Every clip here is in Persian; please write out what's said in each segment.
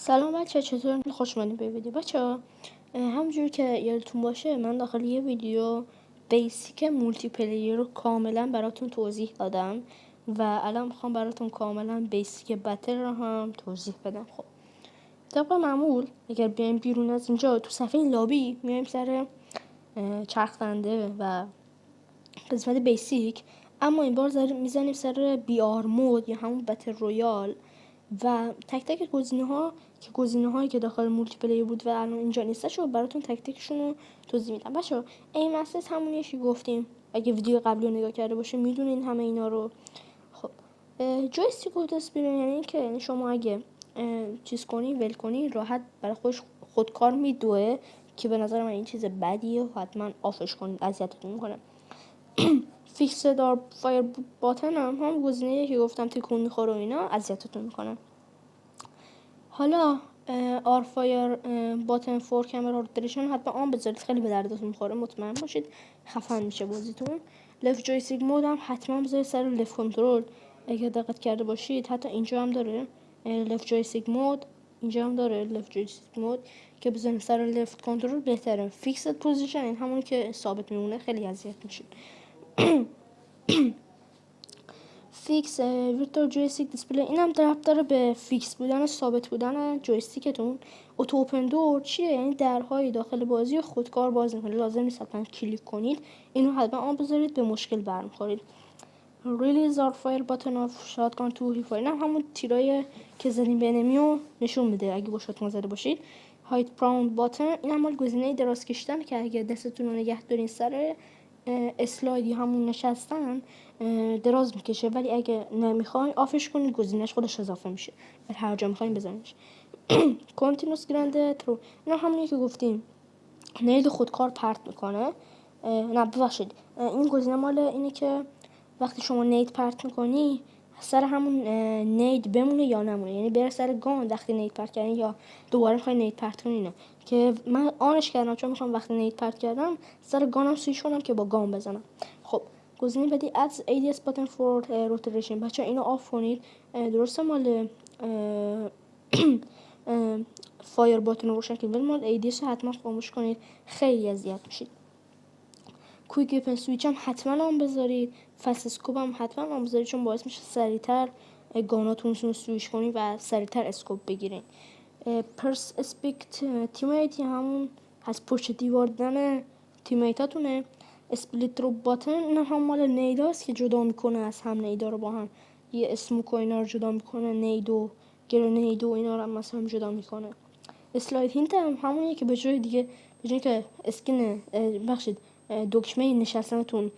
سلام بچه، چطور؟ خوش اومدین به ویدیو بچه. همونجور که یادتون باشه من داخل یه ویدیو بیسیک مولتی پلیر رو کاملا براتون توضیح دادم و الان میخوام براتون کاملا بیسیک بتل رو هم توضیح بدم. خب طبق معمول اگر بیایم بیرون از اینجا تو صفحه لابی میایم سر چرخ دنده و قسمت بیسیک، اما این بار میزنیم سر بی آر مود یا همون بتل رویال و تک تک گزینه هایی که داخل مولتی پلیر بود و الان اینجا نیستش رو براتون تک تکشون رو توضیح میدم. بچه‌ها این مسئله همونیه که گفتیم، اگه ویدیو قبلی رو نگاه کرده باشه میدونین همه اینا رو. خب جویستیک اسپرین یعنی که شما اگه چیز کنی ول کنی راحت برای خودکار میدوه، که به نظر من این چیز بدیه و حتما آفش کنید، اذیتتون میکنه. فیکس دار فایر باتن هم گزینه‌ایه که گفتم تکون میخوره و اینا اذیتتون میکنه. حالا آر فایر باتن فور کامرا روتیشن حتما آن بذارید، خیلی به دردتون میخوره، مطمئن باشید خفن میشه بازیتون. لفت جویستیک مود هم حتما بذارید سر لفت کنترل، اگه دقت کرده باشید حتی اینجا هم داره لفت جویستیک مود، اینجا هم داره لفت جویستیک مود که بزنید سر لفت کنترل بهتره. فیکسد پوزیشن این همونی که ثابت میمونه، خیلی اذیت میشید. فیکس ویرتوال جویستیک دیسپلی اینم ربط داره به فیکس بودن، ثابت بودن جویستیکتون. اوتو اوپن دور چیه؟ یعنی درهای داخل بازی خودکار باز میکنه، لازم نیست حتما کلیک کنید، اینو حتما آن بذارید، به مشکل برمیخورید. ریلیز آر فایر باتن آف شاتگان تو هی فایر، همون تیرای که زدین به انمیو نشون میده اگه با شاتگان زده باشید. هایت پراوند باتن این هم گزینه دراز کشیدن که اگه دستتون رو نگه دارین سر اسلایدی همون نشستن دراز میکشه، ولی اگه نمیخواین آفش کنید گزینهش خودش اضافه میشه، هر جا میخواین بزنیش. کانتینوس گرنده ترو اینا همونی که گفتیم نید خودکار پرت میکنه. نه ببخشید، این گزینه مال اینه که وقتی شما نید پرت میکنی سر همون نید بمونه یا نمونه، یعنی بره سر گان وقتی نید پرت کردین یا دوباره میخوای نید پرت کنین، که من آنش کردم چون میخوام وقتی نید پرت کردم سر گانم سویچ کنم که با گان بزنم. خب گزینه بعدی adds ADS button for rotation، بچه اینو آف کنید. درسته مال فایر باتن رو روشن کنید، ولی مال ADS حتما خاموش کنید، خیلی اذیت میشید. کویک وپن سویچ هم حتما آن بذارید. فست اسکوپ هم حتما آن بذارید چون باعث میشه سریعتر گاناتون رو سویچ کنید و سریعتر اسکوپ بگیرین. پرس اسپیکت تیمیت همون از پشت دیوار دیدن تیمیتاتونه. اسپلیت رو باتن این هم مال نیداست که جدا میکنه از هم نیدا رو با هم، یه اسموک و اینا رو جدا میکنه، نیدو گرنیدو اینا رو هم مثلا جدا میکنه. اسلاید هینت هم همونیه که به جای دیگه به جای که اسکین بخشید دکمه نشستنتون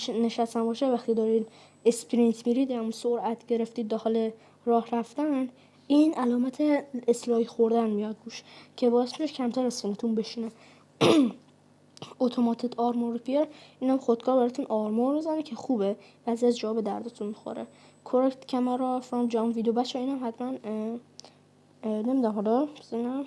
نشستن باشه وقتی دارید اسپرینت میرید هم سرعت گرفتید داخل راه رفتن، این علامت اسلای خوردن میاد روش که باعث میشه کمتر اسکینتون بشینه. اتوماتد آرمور ریپیر اینم خودکار براتون آرمور میزنه که خوبه، بعضی از جا به دردتون میخوره. کورکت کامرا فرام جام ویدیو بچه اینم حتما نمیدونم حالا بزنم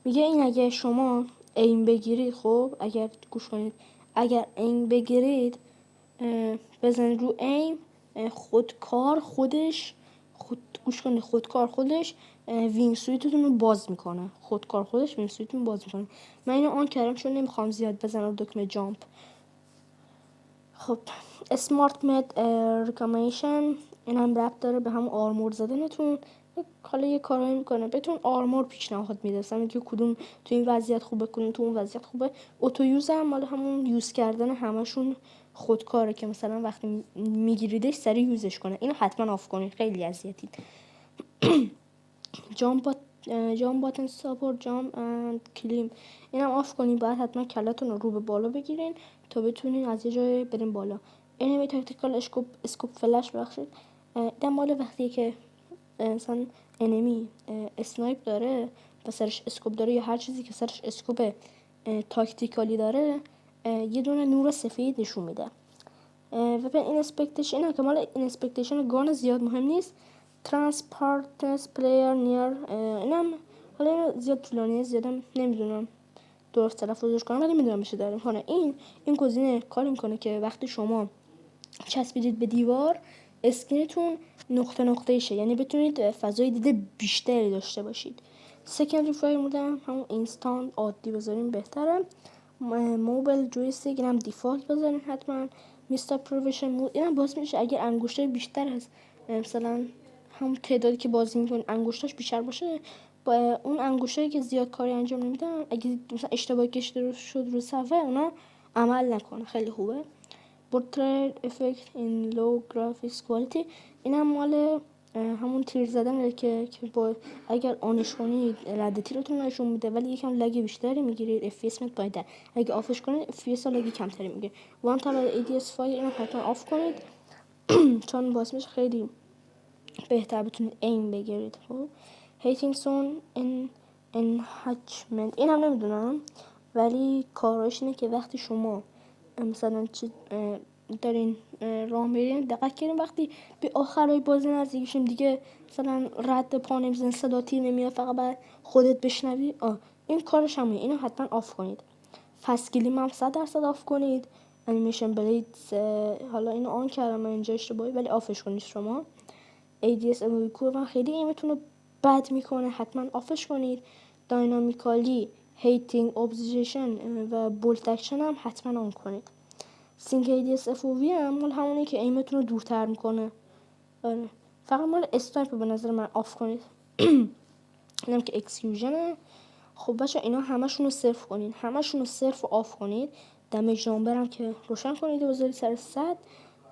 میگه این اگه شما این بگیرید، خب اگر گوش کنید، اگر این بگیرید بزنید رو این خودکار خودش گوش کنید، خودکار خودش وینگ سویتتون رو باز میکنه، خودکار خودش وینگ سویتتون باز میکنه. من اینو آن کردم چون نمیخوام زیاد بزنم دکمه جامپ. خب اسمارت مد ریکامنیشن این هم ربط داره به هم آرمور زدنتون، حالا یه کارایی میکنه بهتون آرمور پیشنهاد میده، مثلا میگه کدوم تو این وضعیت خوبه کدوم تو اون وضعیت خوبه. اوتو یوز هم مال همون یوز کردن همشون خودکاره که مثلا وقتی میگیریدش سریع یوزش کنه، اینو حتما آف کنید، خیلی اذیتید. جام باتن ساپورت جام اند کلیم اینم آف کنید، باید حتما کلتون رو به بالا بگیرین تا بتونین از یه جای برین بالا. انمی تاکتیکال اسکوپ فلش بخشید در مال وقتی که مثلا انمی اسنایپ داره و سرش اسکوپ داره یا هر چیزی که سرش اسکوپ تاکتیکالی داره یه دونه نور سفید نشون میده. و به اینسپکتیشن اینا که مال اینسپکتیشن گان زیاد مهم نیست. ترانسپارتنس پلیر نیر اینم حالا زیاد طولانیه، زیادم نمیدونم درست تلفظش کنم ولی میدونم میشه داریم کنه. این گزینه کار میکنه که وقتی شما چسبیدید به دیوار، اسکرینتون نقطه نقطه شه، یعنی بتونید فضای دید بیشتری داشته باشید. سکندری فایر مود هم همون اینستانت عادی بذاریم بهتره. موبایل جویستیک هم دیفالت بذاریم حتما. میستر پرویشن مود اینم باز میشه اگر انگشتای بیشتر از مثلا همون تعدادی که بازی میکنید انگشتاش بیشتر باشه، با اون انگشتایی که زیاد کاری انجام نمیدن اگه مثلا اشتباه کشیده شد رو صفحه اونا عمل نکنه. خیلی خوبه. portrait effect in low graphics quality این هم مال همون تیر زدن که با اگر آنش کنید رد تیرتون نشون میده ولی یکم لگ بیشتری میگیرید. FPS میاد پایین‌تر. اگه آفش کنید FPS لگ کمتری میگیره. وان تا ADS فایل اینو حتما آف کنید چون باعث میشه خیلی بهتر بتونید ایم بگیرید. خب hating zone enhancement این هم نمیدونم ولی کاراش اینه که وقتی شما مثلا دارین راه میرین دقت کردین وقتی به آخرای بازی نزدیک شیم دیگه مثلا رد پا نمیزنه صدا تیر نمیاد فقط بعد خودت بشنوی این کارش همونه. اینو حتما آف کنید. فست کلیم هم 100% آف کنید. انیمیشن بلیدز حالا اینو آن کردم من اینجا اشتباهی ولی آفش کنید شما. ADS کوه خیلی ایمتون رو بد میکنه حتما آفش کنید. داینامیکالی هیتینگ ابزیشن و بولت اکشن هم حتما آن کنید. سینک ADS FOV هم مال همونی که ایمتون رو دورتر میکنه. آره فقط مال استایپ به نظر من آف کنید. اینم که اکسکیوژنه. خب بچه اینا همشون رو صرف کنید، همشون رو صرف و آف کنید. دمیج نامبر هم که روشن کنید و بذارید سر 100.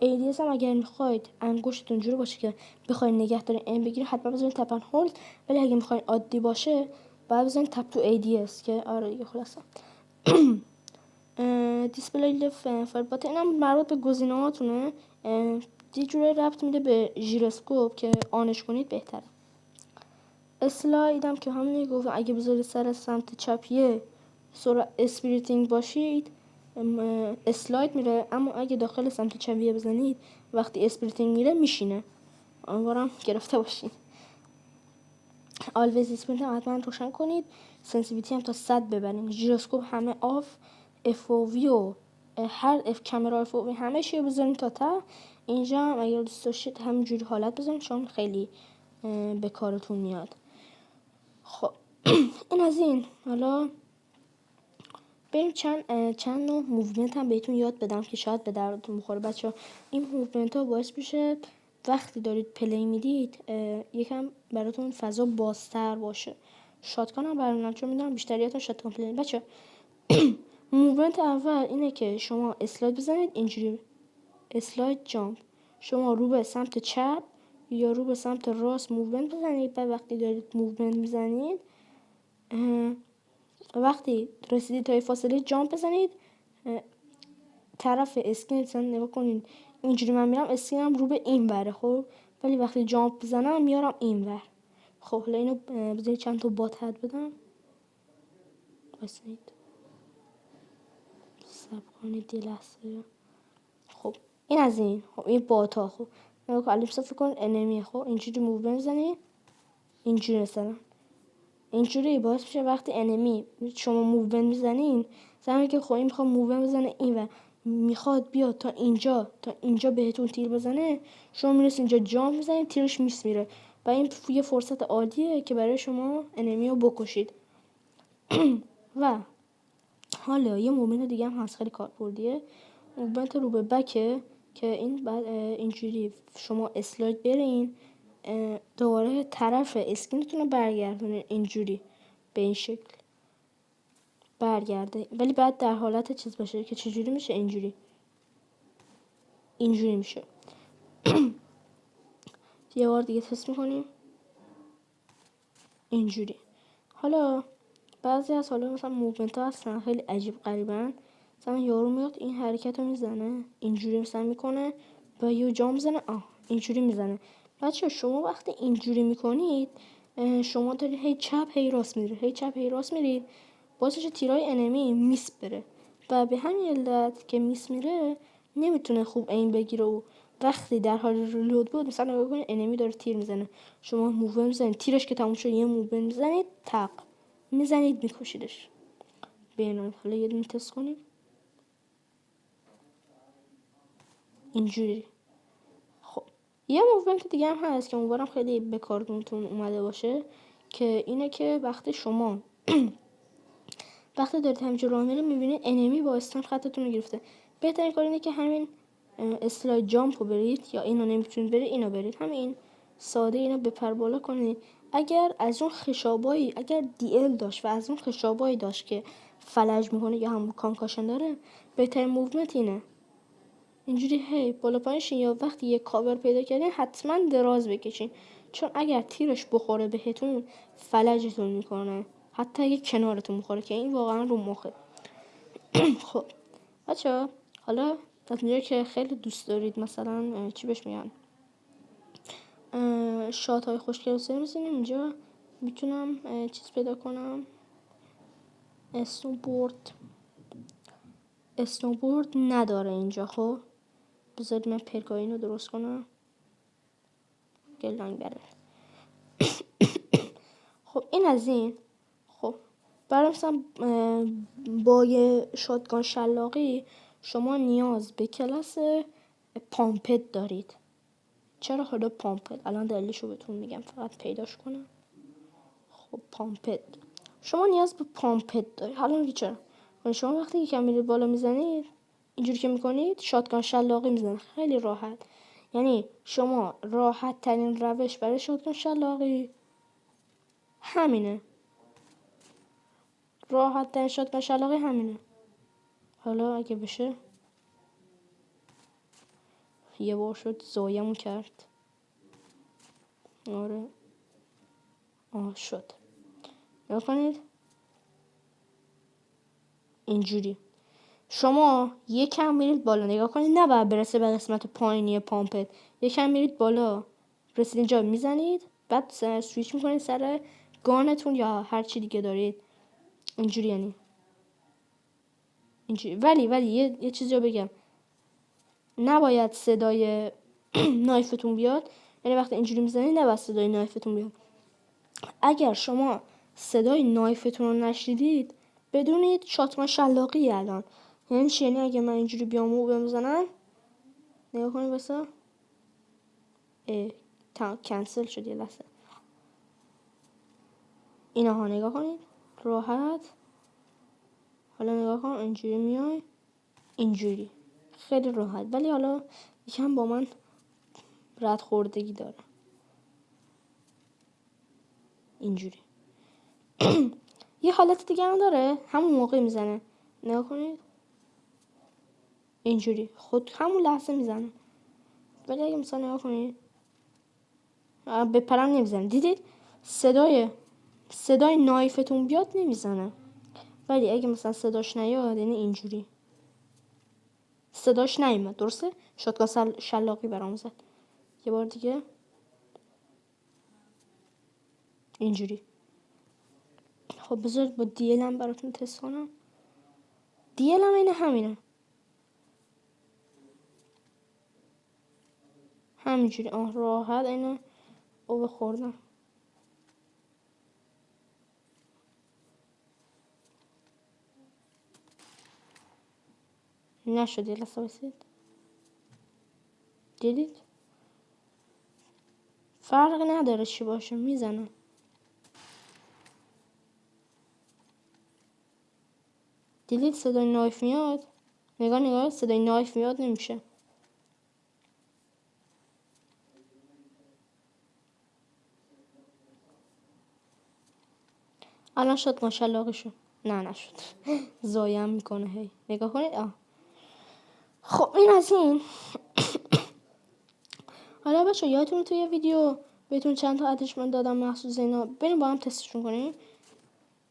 ADS هم اگر میخواید انگشتتون جوری باشه که بخواید نگه دارین این بگیرید حتما بذارید تپ اند هولد، ولی اگه میخواید عادی باشه باید بذارید تپ تو ADS که آره دیگه خلاصه. دیسپلی لف فایل اینم مربوط به گزینه‌هاتونه. یه جوری ربط میده به ژیروسکوپ که آنش کنید بهتره. اسلاید هم که همونی گفت اگه بذارید سر سمت چپیه سرعت اسپریتینگ باشید اسلاید میره، اما اگه داخل سمت چپیه بزنید وقتی اسپریتینگ میره میشینه. امیدوارم گرفته باشید. آلویز اسپریت هم حتما روشن کنید. سنسیویتی هم تا 100 ببرین. ژیروسکوپ همه آف. FOV و هر کامera FOV همه چی بزنید تا ته. اینجا هم اگر دوست داشتید همینجوری حالت بزنید چون خیلی به کارتون میاد. خب این از این. حالا بریم چند نوع موومنت هم بهتون یاد بدم که شاید به دردتون بخوره بچه ها. این موومنت ها باعث میشه وقتی دارید پلی میدید یکم براتون فضا بازتر باشه. شاتگان هم براتون چون میدونم بیشتریاتون شاتگان پلی بچه موومنت اول اینه که شما اسلاید بزنید اینجوری اسلاید جامپ، شما رو به سمت چپ یا رو به سمت راست موومنت بزنید. بعد وقتی دارید موومنت میزنید وقتی رسیدید تا فاصله جامپ بزنید طرف اسکینتون نگاه کنید اینجوری من میرم اسکینم رو به این وره خب، ولی وقتی جامپ بزنم میارم این ور. خب حالا اینو بذارید چند تا بات هد بدم بسید سب کنید یه لحظه. خب این از این. خب این بات ها خب نگاه کن الیپس فکر کن انمی خب اینجوری موومنت بزنید اینجوری مثلا اینجوری باعث میشه وقتی انمی شما موومنت میزنین زمانی که خب این میخواد موومنت بزنه این و میخواد بیاد تا اینجا بهتون تیر بزنه شما میرسید اینجا جامپ میزنید تیرش میس میره و این یه فرصت عالیه که برای شما انمی رو بکشید. و حالا یه موومنت دیگه هم هست خیلی کاربردیه. موومنت رو به بکه که این بعد اینجوری شما اسلاید برین دوباره طرف اسکینتون رو برگردونین اینجوری به این شکل برگرده، ولی بعد در حالت چیز باشه که چجوری میشه اینجوری میشه. یه بار دیگه تست میکنیم اینجوری. حالا بعضی از حالا مثلا موومنت ها هستن خیلی عجیب غریبن، مثلا یارو میاد این حرکت رو میزنه اینجوری مثلا میکنه و یه جا میزنه اینجوری میزنه. بچه شما وقتی اینجوری میکنید شما دارید هی چپ هی راست میرید هی چپ هی راست میرید باعث تیرای انمی میس بره و به همین علت که میس میره نمیتونه خوب این بگیره و وقتی در حال ریلود بود مثلا نگاه کنید انمی داره تیر میزنه شما موومنت میزنید تیرش که تموم شد یه موومنت میزنید تق میزنید میکشیدش. بیاین حالا یه دونه تست کنیم. اینجوری. خب یه موومنت دیگه هم هست که امیدوارم خیلی به کارتون اومده باشه، که اینه که وقتی شما وقتی دارید همینجور راه میرید میبینید انمی با استان خطتون رو گرفته، بهترین کار اینه که همین اسلاید جامپ رو برید، یا اینو نمیتونید برید اینو برید، همین ساده اینو بپر بالا کنید. اگر از اون خشابایی، اگر دی ال داشت و از اون خشابایی داشت که فلج میکنه یا همون کانکاشن داره، بهترین موومنت اینه اینجوری هی بالا پایین شین، یا وقتی یه کاور پیدا کردین حتما دراز بکشین، چون اگر تیرش بخوره بهتون فلجتون میکنه، حتی اگه کنارتون میخوره، که این واقعا رو مخه. خب بچه حالا از اونجایی که خیلی دوست دارید مثلا چی بهش میگن شات های خوشگل میزنیم، اینجا میتونم چیز پیدا کنم، اسنوبورد نداره اینجا. خب بذارید من پرکاین رو درست کنم، گلنگ بره. خب این از این. خب برای مثلا با یه شاتگان شلاقی شما نیاز به کلاس پامپت دارید. چرا حالا پامپت؟ الان دلیلشو بهتون میگم، فقط پیداش کنم. خب پامپت، شما نیاز به پامپت دارید. حالا میگی چرا؟ شما وقتی یکم میرید بالا میزنید اینجوری که میکنید شاتگان شلاقی میزنید خیلی راحت. یعنی شما راحت ترین روش برای شاتگان شلاقی همینه، راحت ترین شاتگان شلاقی همینه. حالا اگه بشه یه بار شد زایمون کرد. آره شد. نگاه کنید اینجوری شما یکم میرید بالا، نگاه کنید نه باید برسه به قسمت پایینی پامپت، یکم میرید بالا، رسید اینجا میزنید، بعد سویچ میکنید سر گانتون یا هر چی دیگه دارید اینجوری. یعنی اینجوری. ولی یه چیزی رو بگم، نباید صدای نایفتون بیاد. یعنی وقتی اینجوری میزنید نباید صدای نایفتون بیاد. اگر شما صدای نایفتون رو نشنیدید بدونید شاتگان شلاقی الان. یعنی چی؟ یعنی اگه من اینجوری بیام و بزنم، نگاه کنید واسه کنسل شد یه لحظه. اینها نگاه کنید راحت. حالا نگاه کن اینجوری میای اینجوری خیلی راحت، ولی حالا یکم با من رد خوردگی داره اینجوری. یه حالت دیگه هم داره، همون موقع میزنه، نگاه کنید اینجوری خود همون لحظه میزنه. ولی اگه مثلا نگاه کنید به پرم نمیزنه، دیدید صدای نایفتون بیاد نمیزنه. ولی اگه مثلا صداش نیاد یعنی اینجوری صداش نیومد، درسته؟ شاتگان شلاقی برام زد. یه بار دیگه اینجوری. خب بذارید با دیل هم براتون تست کنم. دیل هم اینه همینه، همینجوری راحت اینه او بخوردم. نشد یه لحظه بسید، دیدید فرق نداره چی باشه میزنم. دیدید صدای نایف میاد، نگاه صدای نایف میاد نمیشه. الان شد ماشاءالله شد. نه نشد. زایم میکنه هی. نگاه کنید خب این از این. حالا بچه یادتون تو یه ویدیو بهتون چند تا اتشمنت دادم مخصوص اینا، بریم با هم تستشون کنیم.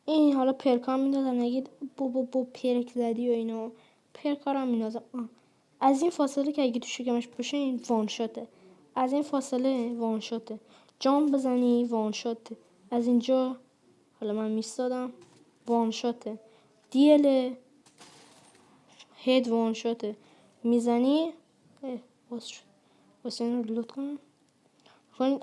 این حالا پرکام میدادم نگید بو پرک زدی و اینا، پرکارم میدادم. از این فاصله که اگه تو شکمش باشه این وان شاته، از این فاصله وان شاته، جام بزنی وان شاته، از اینجا حالا من میستادم وان شاته، دیل هید وان شاته، میزنی باز شد. واسه این رو لود کنم کنید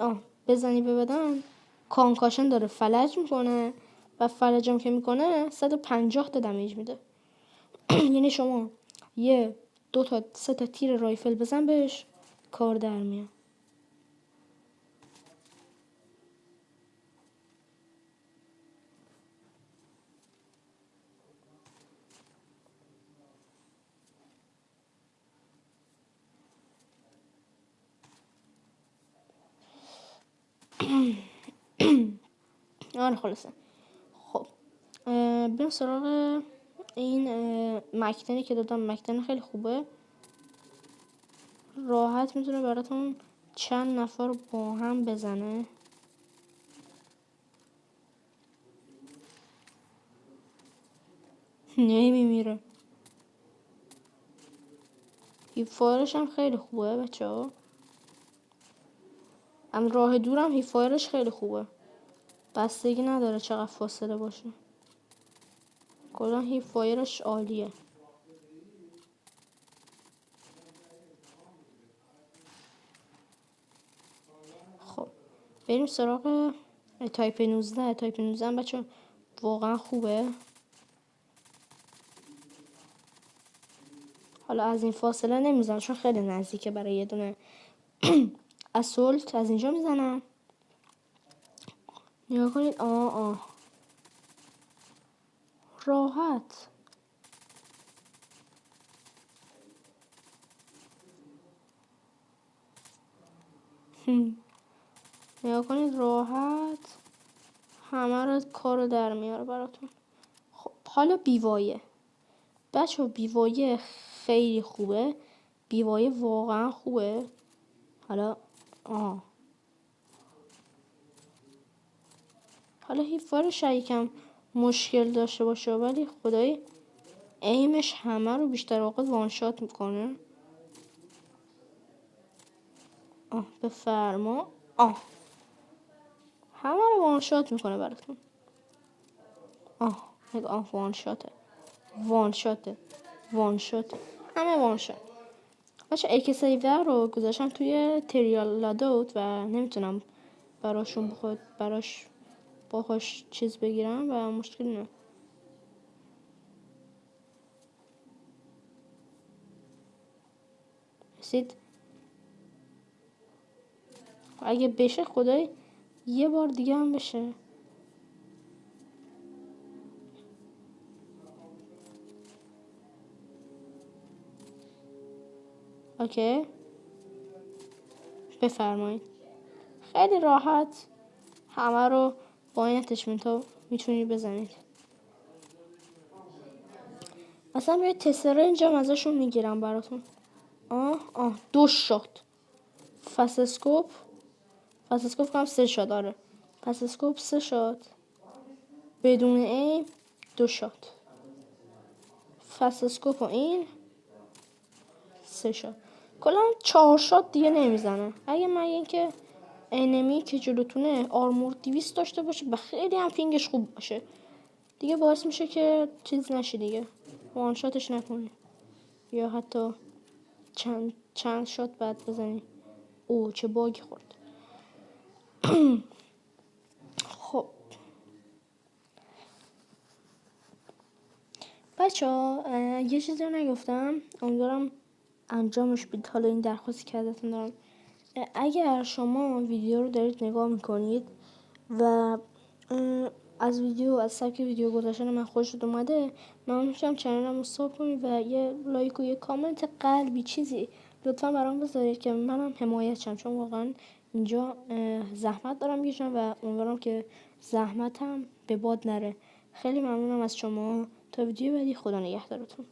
بزنی به بدن کانکاشن داره فلج میکنه و فلجم که میکنه 150 تا دمیج میده. یعنی شما یه سه تا تیر رایفل بزن بهش، کار در میاد. آره خلاصه. خب بریم سراغ این مکتنی که دادم. مکتن خیلی خوبه، راحت میتونه براتون چند نفر با هم بزنه. نمیمیره. هیپفایرش هم خیلی خوبه بچه ها. هم راه دورم هیپفایرش خیلی خوبه، بستگی نداره چقدر فاصله باشه، کلا هیپفایرش عالیه. خب بریم سراغ تایپ 19. تایپ 19 هم بچه واقعا خوبه. حالا از این فاصله نمیزنم چون خیلی نزدیکه، برای یه دونه اسولت از اینجا میزنم. نگاه کنید. راحت. نگاه کنید راحت همه رو کارو در میاره براتون. خب حالا بیوایه بچه، بیوایه خیلی خوبه، بیوایه واقعا خوبه. حالا هیپفایرش یکم مشکل داشته باشه، ولی خدایی ایمش همه رو بیشتر اوقات وانشات میکنه. بفرما. همه رو وانشات میکنه براتون. وانشاته همه وانشات. بچه ایک سیور رو گذاشتم توی تریالادوت و نمیتونم براش باهاش چیز بگیرم و مشکل نه. رسید. اگه بشه خدای یه بار دیگه هم بشه. اوکی بفرمایید. خیلی راحت همه رو با این اتچمنت ها میتونید بزنید. مثلا یه تستر اینجا ازشون میگیرم براتون. 2 شات فاسسکوپ کنم 3 شات. آره فاسسکوپ 3 شات بدون ایم 2 شات. فاسسکوپ و این 3 شات، کلا 4 شات دیگه نمیزنه. اگه من اینکه انمی که جلوتونه آرمور 200 داشته باشه و خیلی هم پینگش خوب باشه، دیگه باعث میشه که چیز نشه دیگه، وان شاتش نکنی یا حتی چند شات بعد بزنی. چه باگی خورد. خب بچه ها یه چیزی رو نگفتم، امیدوارم انجامش بدید. حالا این درخواستی که ازتون دارم، اگر شما ویدیو رو دارید نگاه میکنید و از سبک ویدیو گذاشتن من خوشت اومده، من میشم چنلم رو ساب کنید و یه لایک و یه کامنت قلبی چیزی لطفا برام بذارید که منم حمایت شم، چون واقعا اینجا زحمت دارم میکشم و امیدوارم که زحمتم به باد نره. خیلی ممنونم از شما. تا ویدیو بعدی، خدا نگهدارتون.